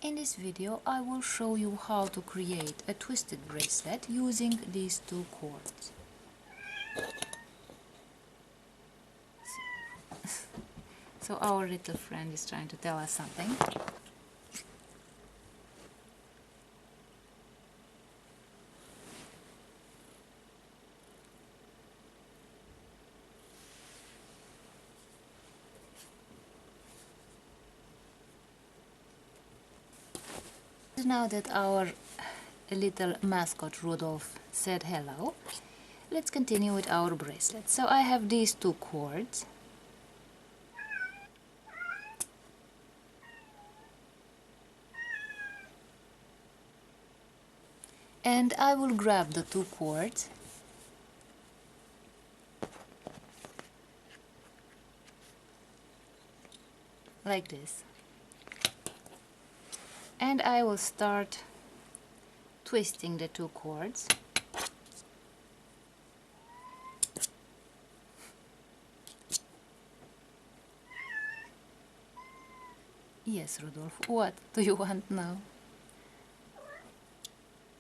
In this video I will show you how to create a twisted bracelet using these two cords. So our little friend is trying to tell us something. Now that our little mascot Rudolph said hello, let's continue with our bracelet. So I have these two cords. And I will grab the two cords like this. And I will start twisting the two cords. Yes, Rudolph, what do you want now?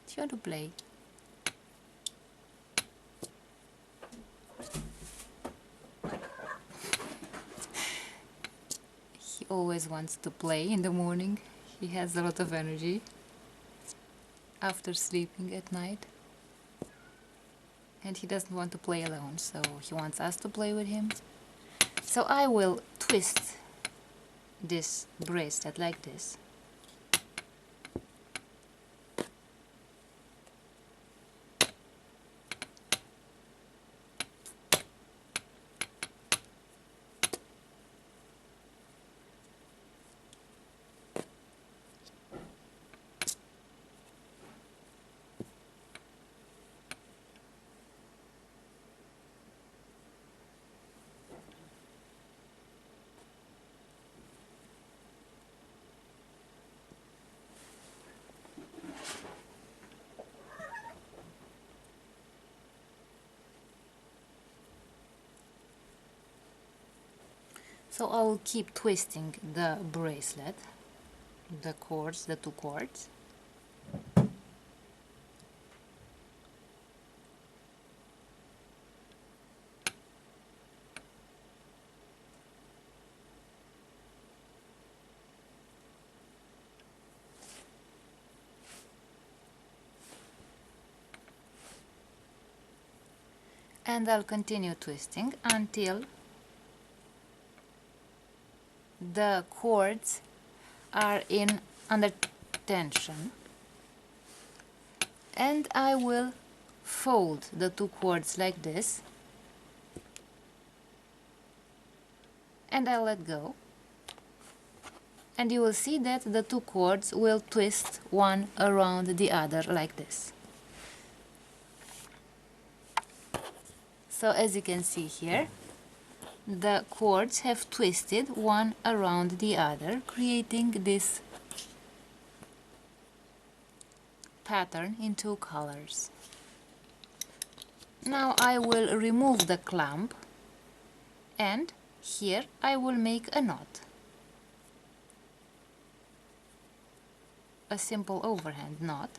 Do you want to play? He always wants to play in the morning. He has a lot of energy after sleeping at night. And he doesn't want to play alone, so he wants us to play with him. So I will twist this bracelet like this. So I will keep twisting the bracelet, the cords, the two cords. And I'll continue twisting until the cords are under tension, and I will fold the two cords like this, and I'll let go, and you will see that the two cords will twist one around the other like this. So as you can see here, the cords have twisted one around the other, creating this pattern in two colors. Now I will remove the clamp, and here I will make a knot. A simple overhand knot.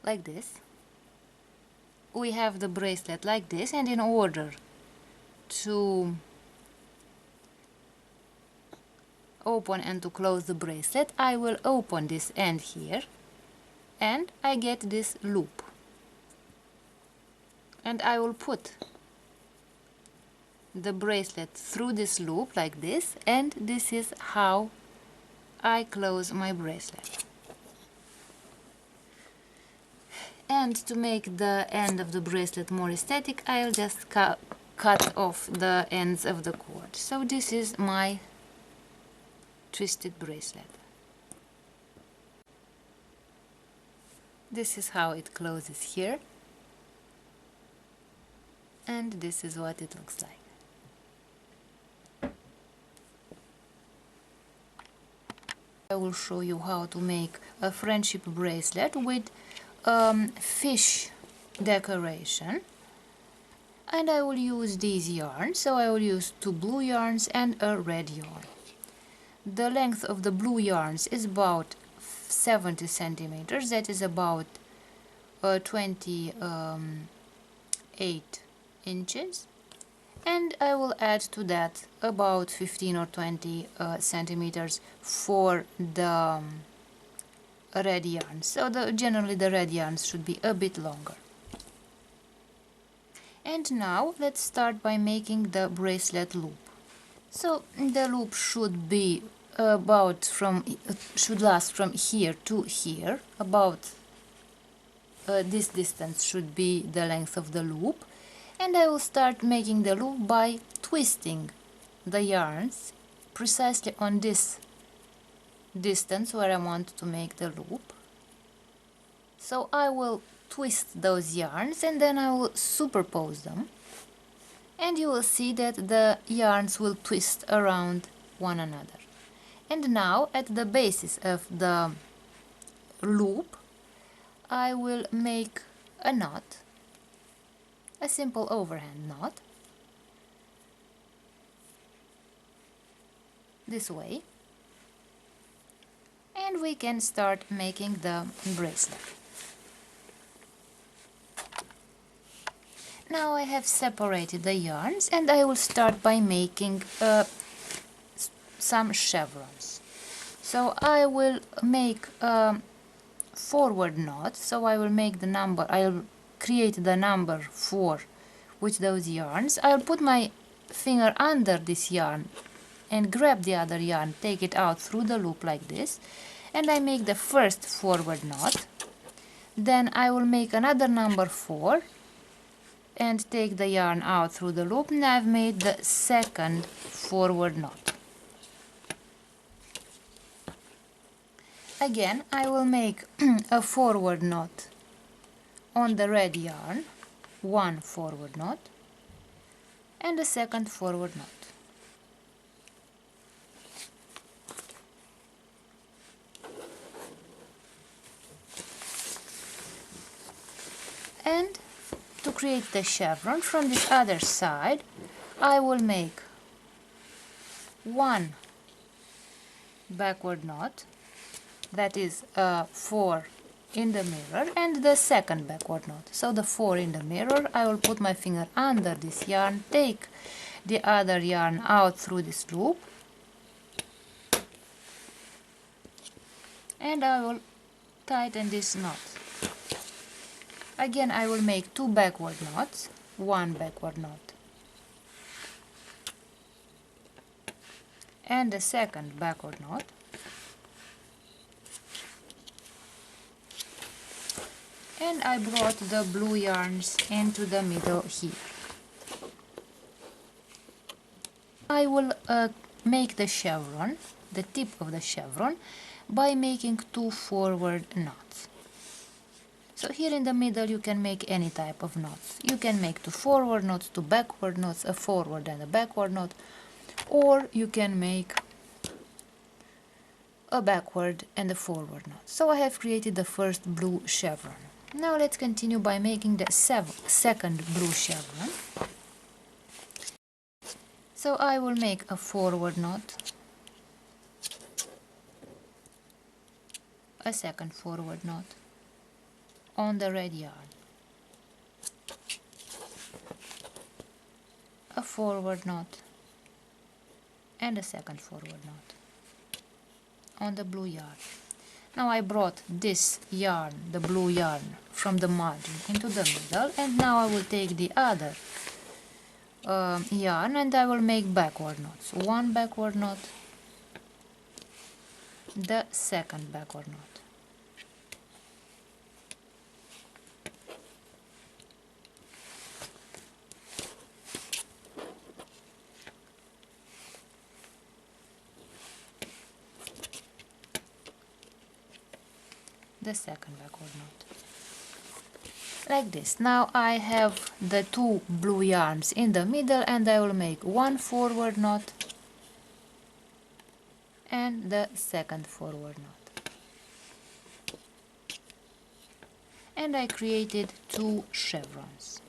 Like this. We have the bracelet like this, and in order to open and to close the bracelet, I will open this end here, and I get this loop, and I will put the bracelet through this loop like this, and this is how I close my bracelet. And to make the end of the bracelet more aesthetic, I'll just cut off the ends of the cord. So this is my twisted bracelet. This is how it closes here, and this is what it looks like. I will show you how to make a friendship bracelet with fish decoration. And I will use these yarns, so I will use 2 blue yarns and a red yarn. The length of the blue yarns is about 70 centimeters, that is about 28 inches, and I will add to that about 15 or 20 centimeters for the red yarn. So generally the red yarns should be a bit longer. And now let's start by making the bracelet loop. So the loop should be should last from here to here. About this distance should be the length of the loop, and I will start making the loop by twisting the yarns precisely on this distance where I want to make the loop. So I will twist those yarns and then I will superpose them, and you will see that the yarns will twist around one another. And now at the basis of the loop I will make a knot, a simple overhand knot, this way, and we can start making the bracelet. Now I have separated the yarns and I will start by making some chevrons. So I will make a forward knot, so I will make the number, I'll create the number 4 with those yarns. I'll put my finger under this yarn and grab the other yarn, take it out through the loop like this, and I make the first forward knot. Then I will make another number 4 and take the yarn out through the loop, and I've made the second forward knot. Again I will make a forward knot on the red yarn, one forward knot, and a second forward knot. And to create the chevron from this other side, I will make one backward knot, that is 4 in the mirror, and the second backward knot. So the 4 in the mirror, I will put my finger under this yarn, take the other yarn out through this loop, and I will tighten this knot. Again I will make 2 backward knots, one backward knot and a second backward knot, and I brought the blue yarns into the middle here. I will make the chevron, the tip of the chevron, by making 2 forward knots. So here in the middle you can make any type of knots. You can make 2 forward knots, 2 backward knots, a forward and a backward knot, or you can make a backward and a forward knot. So I have created the first blue chevron. Now let's continue by making the second blue chevron. So I will make a forward knot, a second forward knot on the red yarn, a forward knot and a second forward knot on the blue yarn. Now I brought this yarn, the blue yarn, from the margin into the middle, and now I will take the other yarn and I will make backward knots. One backward knot, the second backward knot. The second backward knot, like this. Now I have the 2 blue yarns in the middle and I will make 1 forward knot and the second forward knot, and I created 2 chevrons.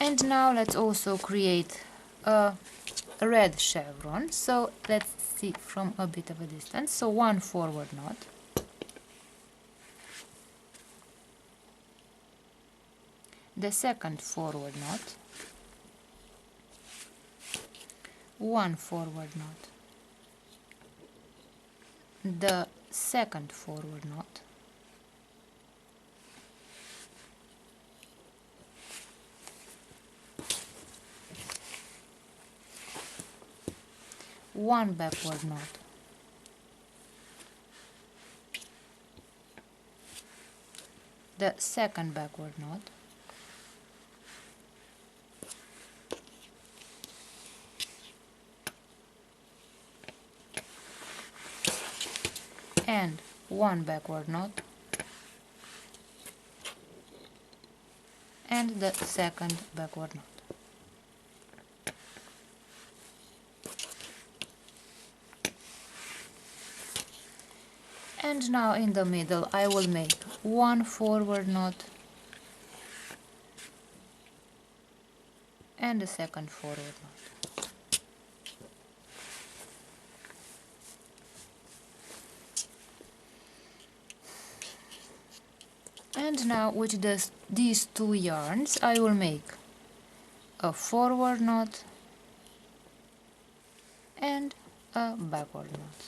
And now let's also create a red chevron. So let's see from a bit of a distance. So one forward knot, the second forward knot, one forward knot, the second forward knot, one backward knot, the second backward knot, and one backward knot, and the second backward knot. And now in the middle I will make one forward knot and the second forward knot. And now with these two yarns I will make a forward knot and a backward knot.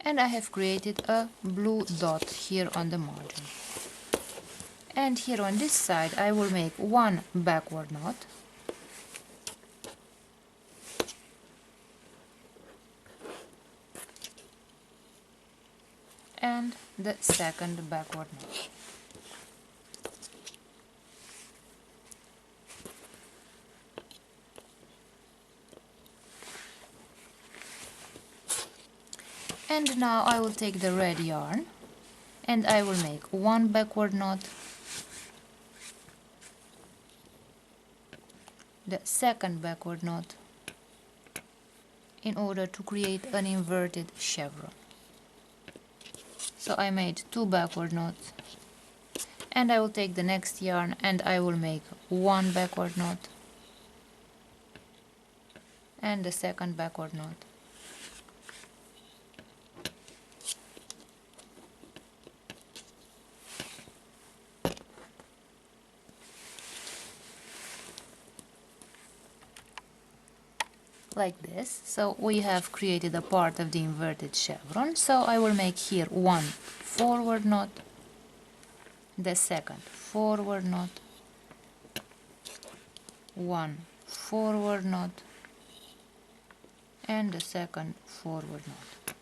And I have created a blue dot here on the margin. And here on this side I will make one backward knot and the second backward knot. And now I will take the red yarn and I will make one backward knot, the second backward knot, in order to create an inverted chevron. So I made two backward knots, and I will take the next yarn and I will make one backward knot and the second backward knot. Like this. So we have created a part of the inverted chevron. So I will make here one forward knot, the second forward knot, one forward knot, and the second forward knot.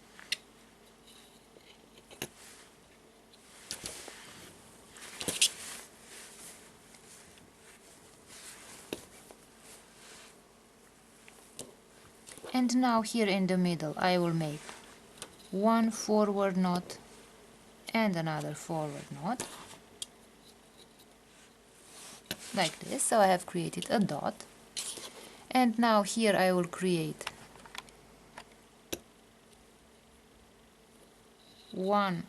And now here in the middle I will make one forward knot and another forward knot, like this. So I have created a dot, and now here I will create one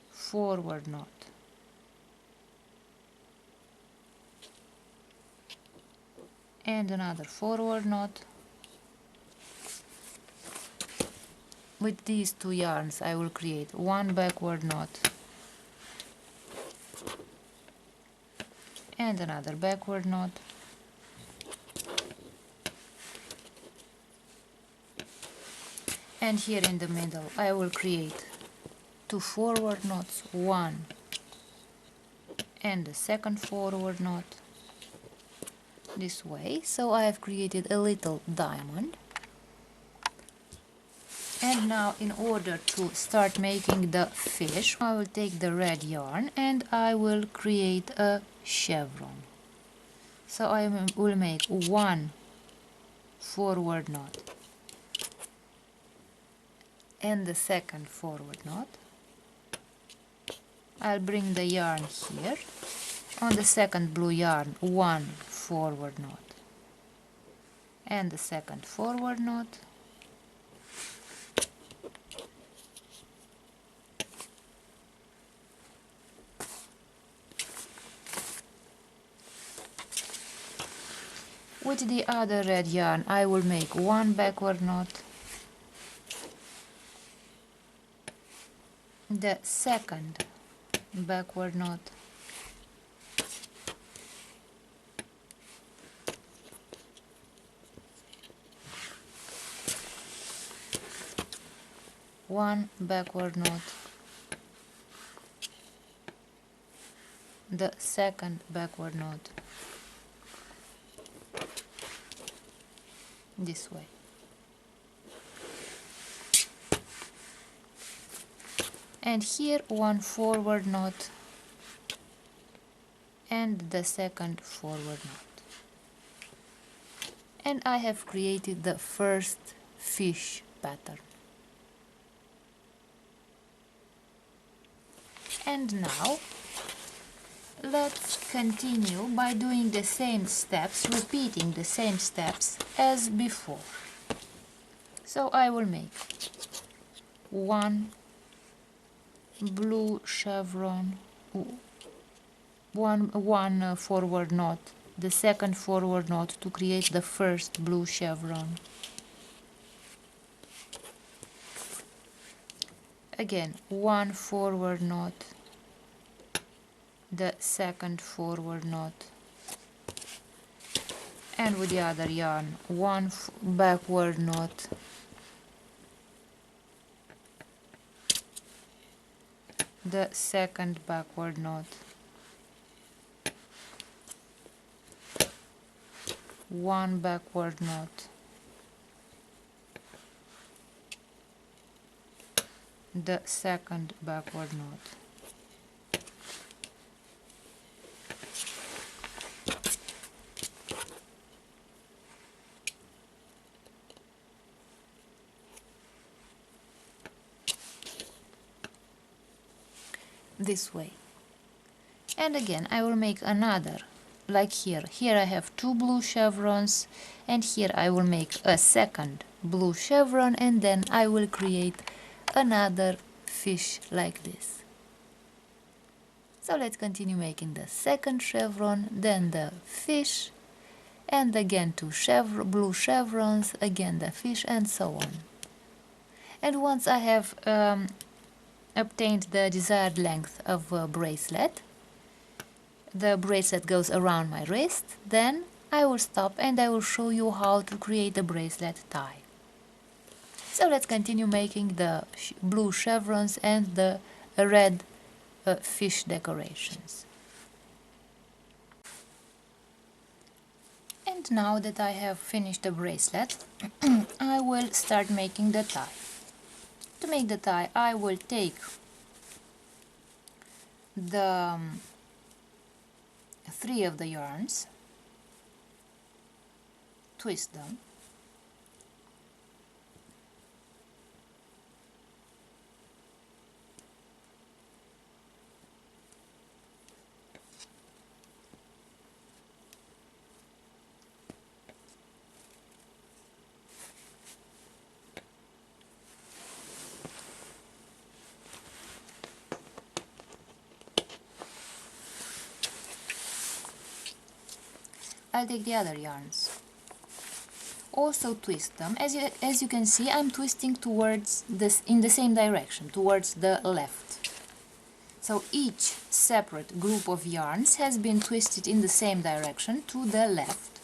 forward knot and another forward knot. With these two yarns I will create one backward knot and another backward knot, and here in the middle I will create two forward knots, one and the second forward knot, this way. So I have created a little diamond. And now in order to start making the fish, I will take the red yarn and I will create a chevron. So I will make one forward knot and the second forward knot. I'll bring the yarn here. On the second blue yarn, one forward knot and the second forward knot, With the other red yarn I will make one backward knot, the second backward knot, one backward knot, the second backward knot, this way, and here one forward knot and the second forward knot, and I have created the first fish pattern. And now let's continue by doing the same steps, repeating the same steps as before. So I will make one blue chevron, one forward knot, the second forward knot to create the first blue chevron. Again, one forward knot, the second forward knot, and with the other yarn one backward knot, the second backward knot, one backward knot, the second backward knot, this way. And again I will make another, like here. Here I have two blue chevrons, and here I will make a second blue chevron, and then I will create another fish like this. So let's continue making the second chevron, then the fish, and again two blue chevrons, again the fish, and so on. And once I have obtained the desired length of a bracelet, the bracelet goes around my wrist, then I will stop and I will show you how to create the bracelet tie. So let's continue making the blue chevrons and the red fish decorations. And now that I have finished the bracelet, I will start making the tie. To make the tie, I will take the 3 of the yarns, twist them, I'll take the other yarns, also twist them. As you can see, I'm twisting towards this in the same direction, towards the left. So each separate group of yarns has been twisted in the same direction to the left.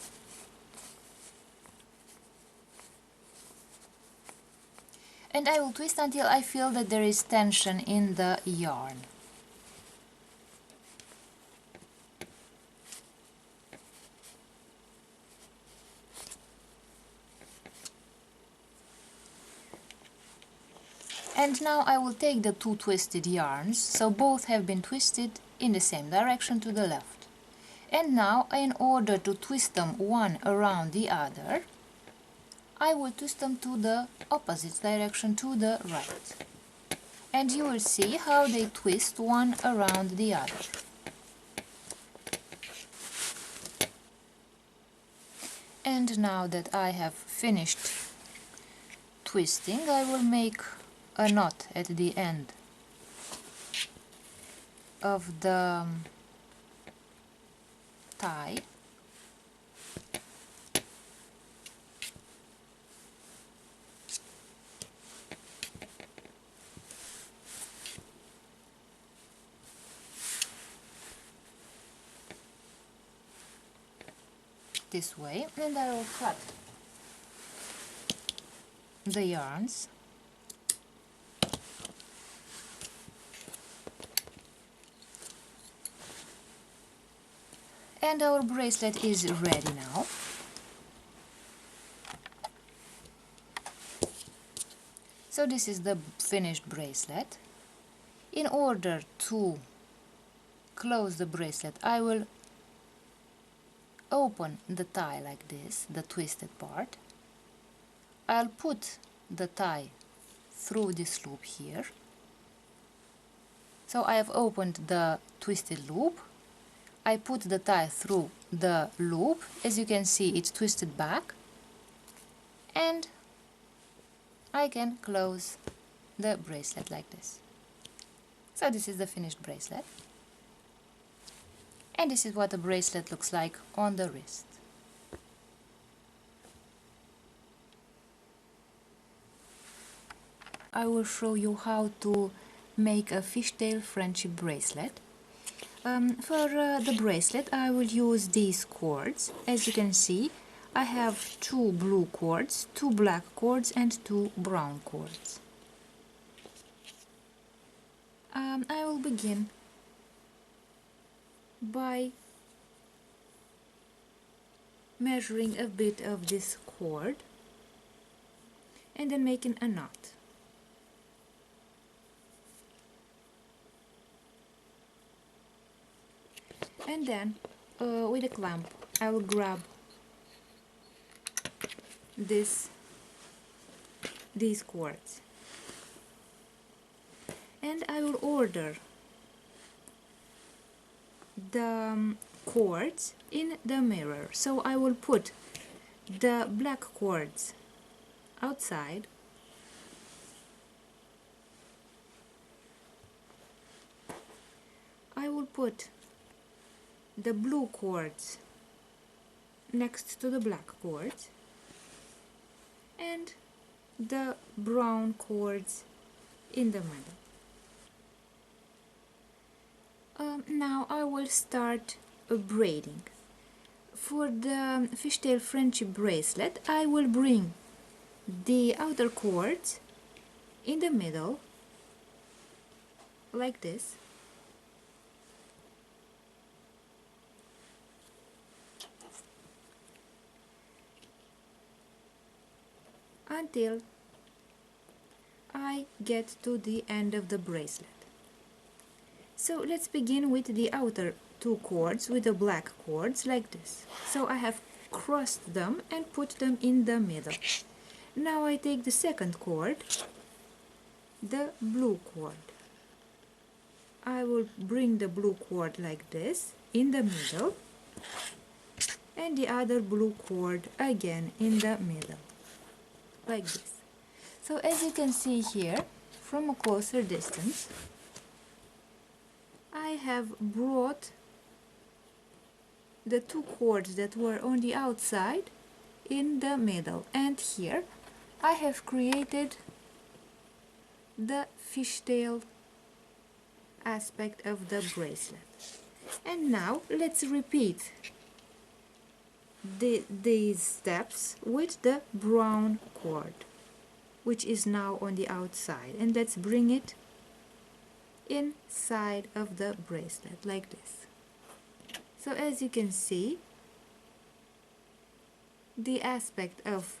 And I will twist until I feel that there is tension in the yarn. And now I will take the 2 twisted yarns, so both have been twisted in the same direction to the left. And now, in order to twist them one around the other, I will twist them to the opposite direction, to the right. And you will see how they twist one around the other. And now that I have finished twisting, I will make a knot at the end of the tie, this way, and I will cut the yarns. And our bracelet is ready now. So this is the finished bracelet. In order to close the bracelet, I will open the tie like this, the twisted part. I'll put the tie through this loop here. So I have opened the twisted loop. I put the tie through the loop. As you can see, it's twisted back, and I can close the bracelet like this. So this is the finished bracelet, and this is what the bracelet looks like on the wrist. I will show you how to make a fishtail friendship bracelet. For the bracelet, I will use these cords. As you can see, I have 2 blue cords, 2 black cords, and 2 brown cords. I will begin by measuring a bit of this cord and then making a knot. And then with a clamp I will grab these cords, and I will order the cords in the mirror. So I will put the black cords outside, I will put the blue cords next to the black cords, and the brown cords in the middle. Now I will start braiding. For the fishtail friendship bracelet, I will bring the outer cords in the middle like this, until I get to the end of the bracelet. So let's begin with the outer 2 cords with the black cords like this. So I have crossed them and put them in the middle. Now I take the second cord, the blue cord. I will bring the blue cord like this in the middle, and the other blue cord again in the middle, like this. So as you can see here, from a closer distance, I have brought the 2 cords that were on the outside in the middle, and here I have created the fishtail aspect of the bracelet. And now let's repeat these steps with the brown cord, which is now on the outside, and let's bring it inside of the bracelet like this. So as you can see, the aspect of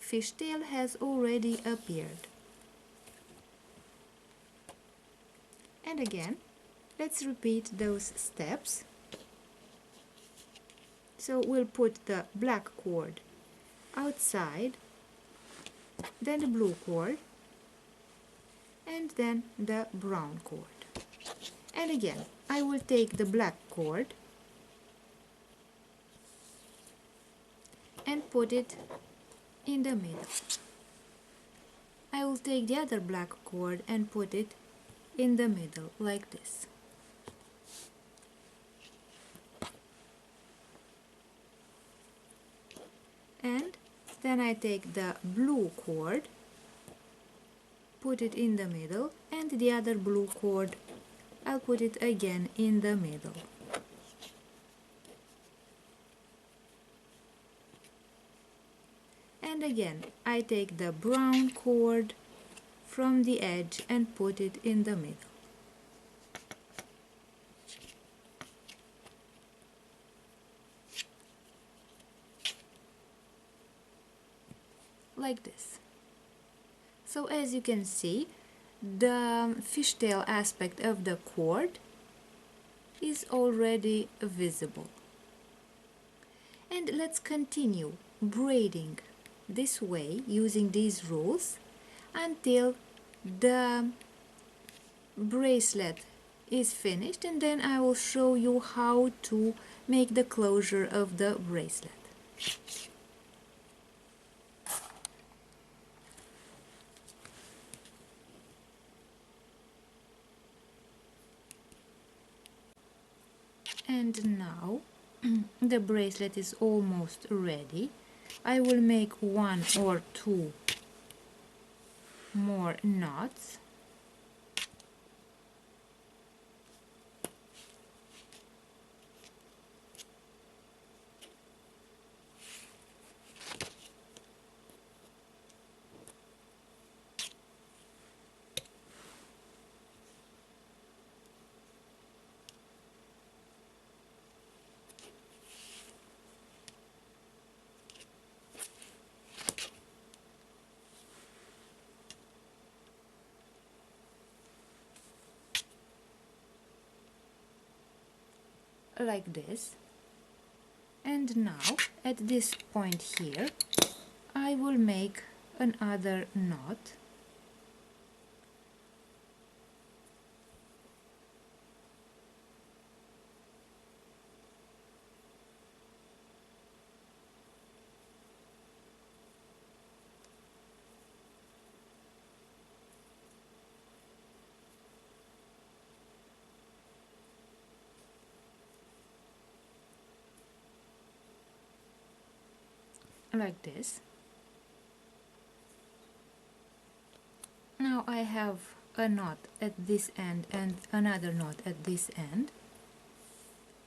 fishtail has already appeared. And again, let's repeat those steps. So we'll put the black cord outside, then the blue cord, and then the brown cord. And again, I will take the black cord and put it in the middle. I will take the other black cord and put it in the middle like this. And then I take the blue cord, put it in the middle, and the other blue cord I'll put it again in the middle. again, I take the brown cord from the edge and put it in the middle. Like this. So as you can see, the fishtail aspect of the cord is already visible. And let's continue braiding this way using these rules until the bracelet is finished, and then I will show you how to make the closure of the bracelet. And now the bracelet is almost ready. I will make 1 or 2 more knots. Like this. And now at this point here I will make another knot. Like this. Now I have a knot at this end and another knot at this end.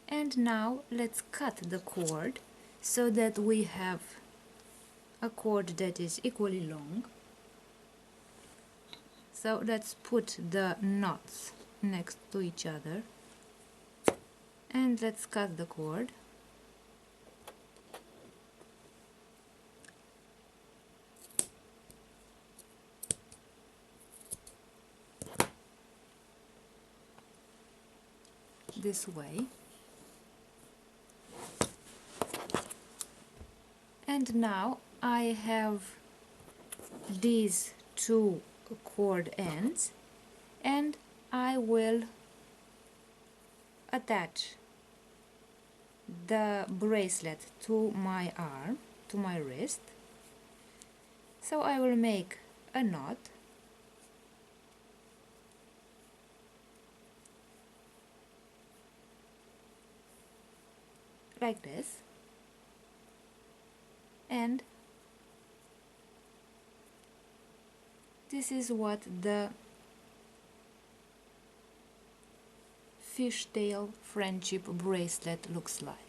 And now let's cut the cord so that we have a cord that is equally long. So let's put the knots next to each other and let's cut the cord. This way. And now I have these 2 cord ends and I will attach the bracelet to my arm, to my wrist. So I will make a knot. Like this, and this is what the fishtail friendship bracelet looks like.